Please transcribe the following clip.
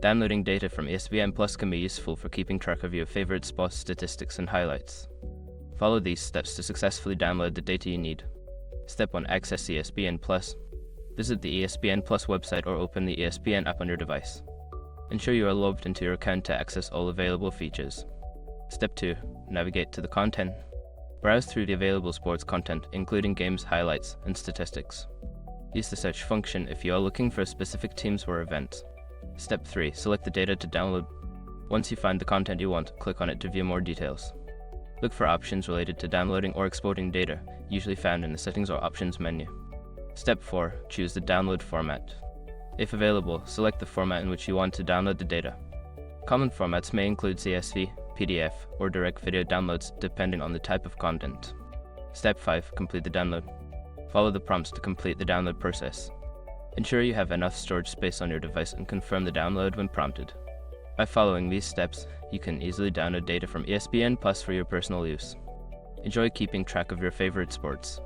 Downloading data from ESPN Plus can be useful for keeping track of your favorite sports statistics and highlights. Follow these steps to successfully download the data you need. Step 1. Access ESPN Plus. Visit the ESPN Plus website or open the ESPN app on your device. Ensure you are logged into your account to access all available features. Step 2. Navigate to the content. Browse through the available sports content, including games, highlights, and statistics. Use the search function if you are looking for specific teams or events. Step 3. Select the data to download. Once you find the content you want, click on it to view more details. Look for options related to downloading or exporting data, usually found in the Settings or Options menu. Step 4. Choose the download format. If available, select the format in which you want to download the data. Common formats may include CSV, PDF, or direct video downloads depending on the type of content. Step 5. Complete the download. Follow the prompts to complete the download process. Ensure you have enough storage space on your device and confirm the download when prompted. By following these steps, you can easily download data from ESPN Plus for your personal use. Enjoy keeping track of your favorite sports.